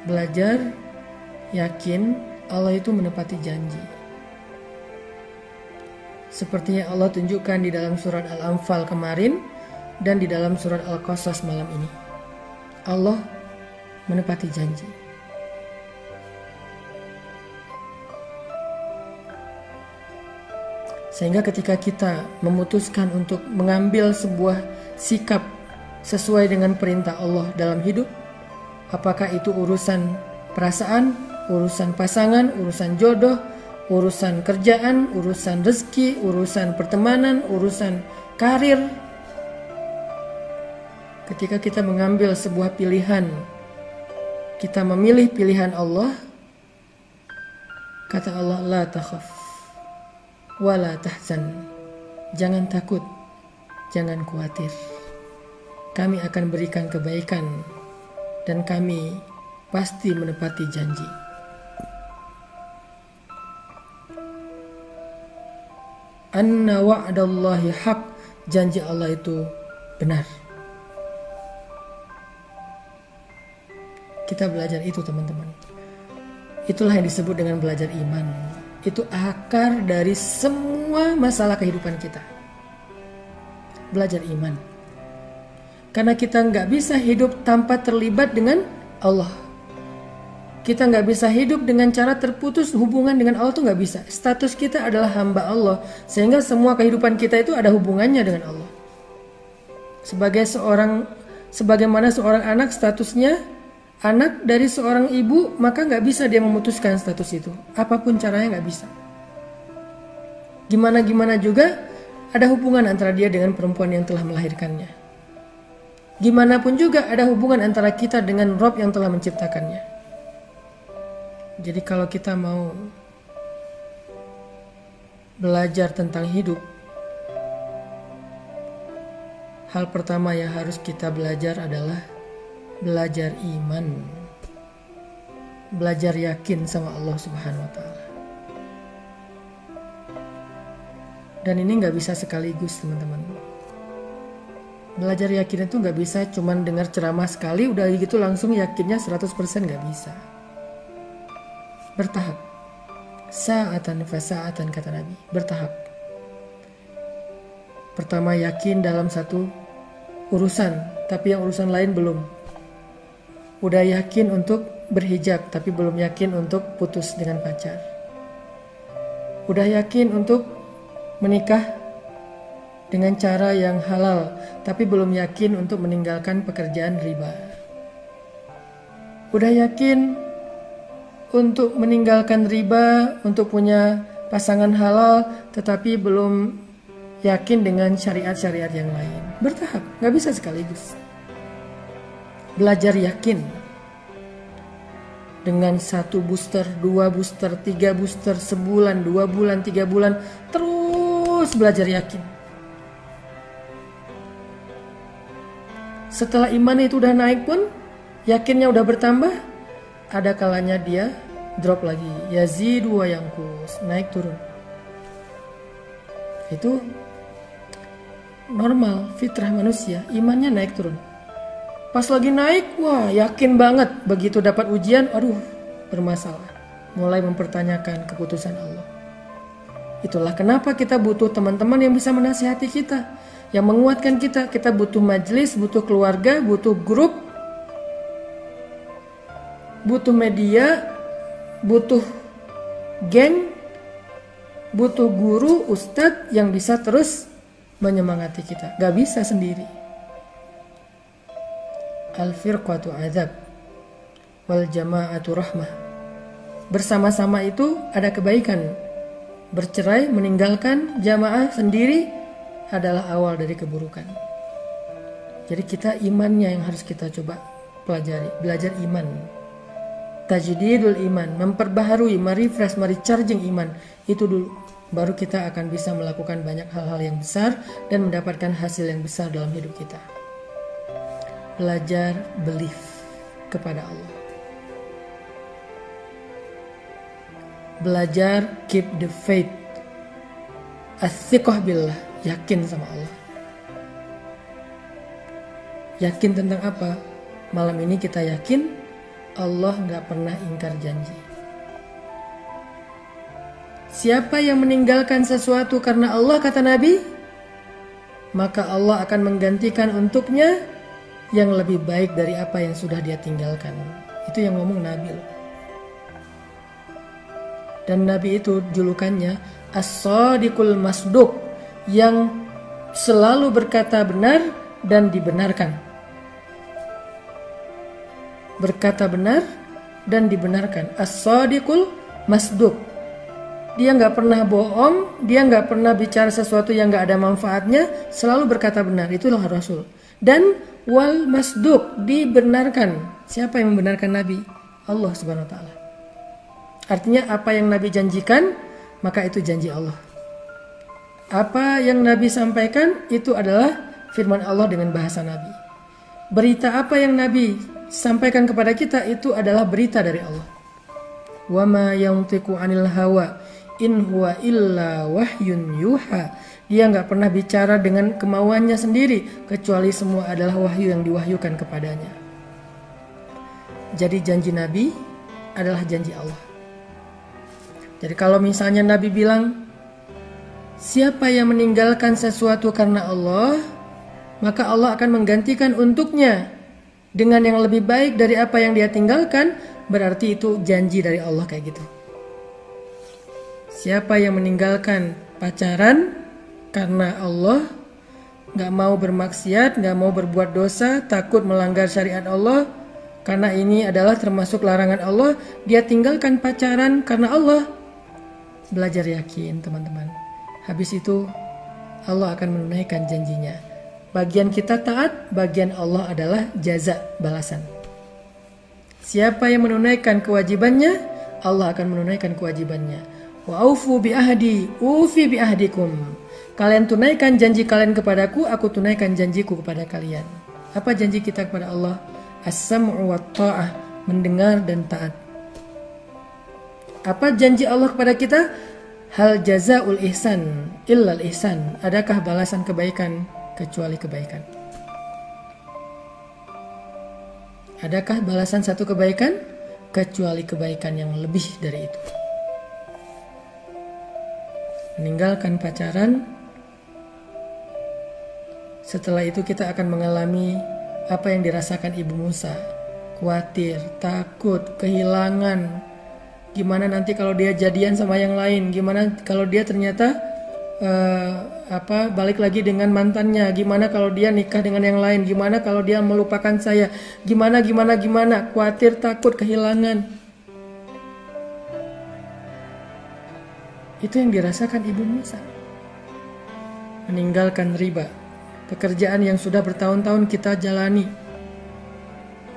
Belajar yakin Allah itu menepati janji. Seperti yang Allah tunjukkan di dalam surat Al-Anfal kemarin dan di dalam surat Al-Qasas malam ini. Allah menepati janji. Sehingga ketika kita memutuskan untuk mengambil sebuah sikap sesuai dengan perintah Allah dalam hidup, apakah itu urusan perasaan, urusan pasangan, urusan jodoh, urusan kerjaan, urusan rezeki, urusan pertemanan, urusan karir. Ketika kita mengambil sebuah pilihan, kita memilih pilihan Allah, kata Allah, la takhaf wa la tahzan. Jangan takut, jangan khawatir. Kami akan berikan kebaikan dan kami pasti menepati janji. Anna wa'dallahi haq, janji Allah itu benar. Kita belajar itu, teman-teman. Itulah yang disebut dengan belajar iman. Itu akar dari semua masalah kehidupan kita. Belajar iman. Karena kita nggak bisa hidup tanpa terlibat dengan Allah. Kita nggak bisa hidup dengan cara terputus hubungan dengan Allah, itu nggak bisa. Status kita adalah hamba Allah, sehingga semua kehidupan kita itu ada hubungannya dengan Allah. Sebagaimana seorang anak statusnya anak dari seorang ibu, maka nggak bisa dia memutuskan status itu. Apapun caranya nggak bisa. Gimana juga ada hubungan antara dia dengan perempuan yang telah melahirkannya. Gimana pun juga ada hubungan antara kita dengan Rob yang telah menciptakannya. Jadi kalau kita mau belajar tentang hidup, hal pertama yang harus kita belajar adalah belajar iman, belajar yakin sama Allah Subhanahu wa Ta'ala. Dan ini nggak bisa sekaligus, teman-teman. Belajar yakin itu nggak bisa cuman dengar ceramah sekali udah gitu langsung yakinnya 100%, nggak bisa. Bertahap. Sa'atan fasa'atan, kata Nabi. Bertahap. Pertama yakin dalam satu urusan, tapi yang urusan lain belum. Udah yakin untuk berhijab, tapi belum yakin untuk putus dengan pacar. Udah yakin untuk menikah dengan cara yang halal, tapi belum yakin untuk meninggalkan pekerjaan riba. Udah yakin untuk meninggalkan riba, untuk punya pasangan halal, tetapi belum yakin dengan syariat-syariat yang lain. Bertahap, gak bisa sekaligus. Belajar yakin dengan 1 booster, 2 booster, 3 booster, sebulan, 2 bulan, 3 bulan, terus belajar yakin. Setelah iman itu udah naik pun, yakinnya udah bertambah, ada kalanya dia drop lagi. Yazidu wa yanqus, naik turun. Itu normal, fitrah manusia, imannya naik turun. Pas lagi naik, wah yakin banget. Begitu dapat ujian, aduh bermasalah. Mulai mempertanyakan keputusan Allah. Itulah kenapa kita butuh teman-teman yang bisa menasihati kita, yang menguatkan kita. Kita butuh majelis, butuh keluarga, butuh grup, butuh media, butuh geng, butuh guru, ustadz yang bisa terus menyemangati kita. Gak bisa sendiri. Al-firqatu azab wal jama'atu rahmah. Bersama-sama itu ada kebaikan. Bercerai, meninggalkan jamaah sendiri adalah awal dari keburukan. Jadi kita imannya yang harus kita coba pelajari. Belajar iman. Tajdidul iman, memperbaharui, merefresh, merecharging iman. Itu dulu. Baru kita akan bisa melakukan banyak hal-hal yang besar dan mendapatkan hasil yang besar dalam hidup kita. Belajar belief kepada Allah. Belajar keep the faith. As-siqah billah, yakin sama Allah. Yakin tentang apa? Malam ini kita yakin Allah nggak pernah ingkar janji. Siapa yang meninggalkan sesuatu karena Allah, kata Nabi, maka Allah akan menggantikan untuknya yang lebih baik dari apa yang sudah dia tinggalkan. Itu yang ngomong Nabi. Dan Nabi itu julukannya As-Sadiqul Masduq, yang selalu berkata benar dan dibenarkan. Berkata benar dan dibenarkan. As-Sadiqul Masduq. Dia nggak pernah bohong, dia nggak pernah bicara sesuatu yang nggak ada manfaatnya, selalu berkata benar. Itulah Rasul. Dan wal masduq, dibenarkan. Siapa yang membenarkan Nabi? Allah Subhanahu wa taala. Artinya apa yang Nabi janjikan, maka itu janji Allah. Apa yang Nabi sampaikan, itu adalah firman Allah dengan bahasa Nabi. Berita apa yang Nabi sampaikan kepada kita, itu adalah berita dari Allah. Wa ma yantiqu 'anil hawa in huwa illa wahyun yuha. Dia nggak pernah bicara dengan kemauannya sendiri, kecuali semua adalah wahyu yang diwahyukan kepadanya. Jadi janji Nabi adalah janji Allah. Jadi kalau misalnya Nabi bilang, siapa yang meninggalkan sesuatu karena Allah, maka Allah akan menggantikan untuknya dengan yang lebih baik dari apa yang dia tinggalkan, berarti itu janji dari Allah kayak gitu. Siapa yang meninggalkan pacaran karena Allah, gak mau bermaksiat, gak mau berbuat dosa, takut melanggar syariat Allah, karena ini adalah termasuk larangan Allah, dia tinggalkan pacaran karena Allah. Belajar yakin teman-teman. Habis itu Allah akan menunaikan janjinya. Bagian kita taat, bagian Allah adalah jaza, balasan. Siapa yang menunaikan kewajibannya, Allah akan menunaikan kewajibannya. Wa aufu bi ahdi, ufi bi ahdikum. Kalian tunaikan janji kalian kepadaku, aku tunaikan janjiku kepada kalian. Apa janji kita kepada Allah? As-sam'u wa ta'ah, mendengar dan taat. Apa janji Allah kepada kita? Hal jazaul ihsan illal ihsan. Adakah balasan kebaikan kecuali kebaikan? Adakah balasan satu kebaikan kecuali kebaikan yang lebih dari itu? Meninggalkan pacaran, setelah itu kita akan mengalami apa yang dirasakan Ibu Musa. Khawatir, takut, kehilangan. Gimana nanti kalau dia jadian sama yang lain? Gimana kalau dia ternyata balik lagi dengan mantannya? Gimana kalau dia nikah dengan yang lain? Gimana kalau dia melupakan saya? Gimana? Khawatir, takut, kehilangan. Itu yang dirasakan Ibu Musa. Meninggalkan riba, pekerjaan yang sudah bertahun-tahun kita jalani.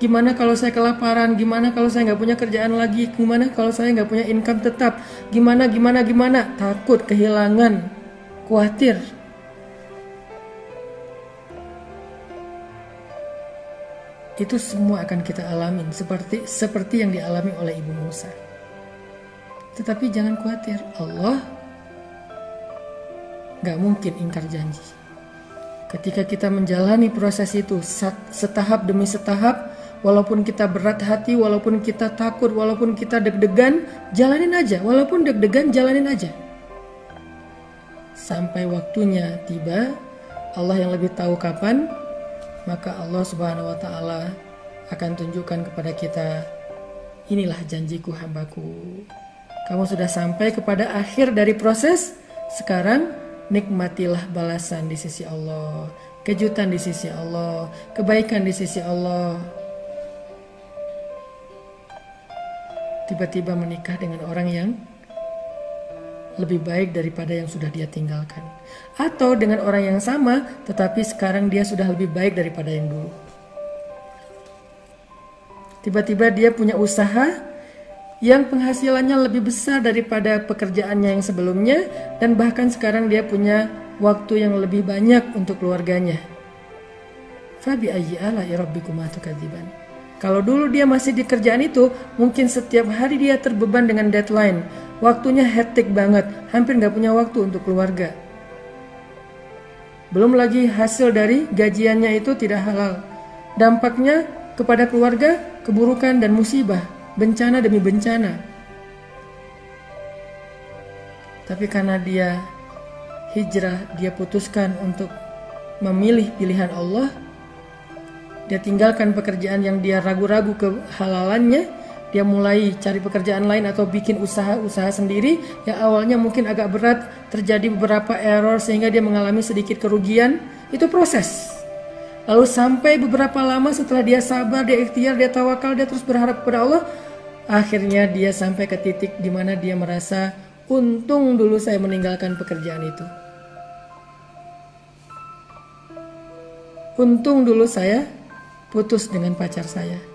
Gimana kalau saya kelaparan? Gimana kalau saya nggak punya kerjaan lagi? Gimana kalau saya nggak punya income tetap? Gimana? Takut, kehilangan, khawatir. Itu semua akan kita alamin seperti yang dialami oleh Ibu Musa. Tetapi jangan khawatir, Allah gak mungkin ingkar janji. Ketika kita menjalani proses itu setahap demi setahap, walaupun kita berat hati, walaupun kita takut, walaupun kita deg-degan, jalanin aja. Walaupun deg-degan, jalanin aja. Sampai waktunya tiba, Allah yang lebih tahu kapan, maka Allah Subhanahu wa ta'ala akan tunjukkan kepada kita, inilah janjiku hambaku. Kamu sudah sampai kepada akhir dari proses. Sekarang nikmatilah balasan di sisi Allah, kejutan di sisi Allah, kebaikan di sisi Allah. Tiba-tiba menikah dengan orang yang lebih baik daripada yang sudah dia tinggalkan. Atau dengan orang yang sama, tetapi sekarang dia sudah lebih baik daripada yang dulu. Tiba-tiba dia punya usaha yang penghasilannya lebih besar daripada pekerjaannya yang sebelumnya, dan bahkan sekarang dia punya waktu yang lebih banyak untuk keluarganya. Fabi ayyi ala'i rabbikuma tukadziban. Kalau dulu dia masih di kerjaan itu, mungkin setiap hari dia terbeban dengan deadline, waktunya hektik banget, hampir gak punya waktu untuk keluarga. Belum lagi hasil dari gajiannya itu tidak halal. Dampaknya kepada keluarga keburukan dan musibah, bencana demi bencana. Tapi karena dia hijrah, dia putuskan untuk memilih pilihan Allah. Dia tinggalkan pekerjaan yang dia ragu-ragu kehalalannya. Dia mulai cari pekerjaan lain atau bikin usaha-usaha sendiri yang awalnya mungkin agak berat, terjadi beberapa error sehingga dia mengalami sedikit kerugian. Itu proses. Lalu sampai beberapa lama setelah dia sabar, dia ikhtiar, dia tawakal, dia terus berharap kepada Allah, akhirnya dia sampai ke titik di mana dia merasa, untung dulu saya meninggalkan pekerjaan itu. Untung dulu saya putus dengan pacar saya.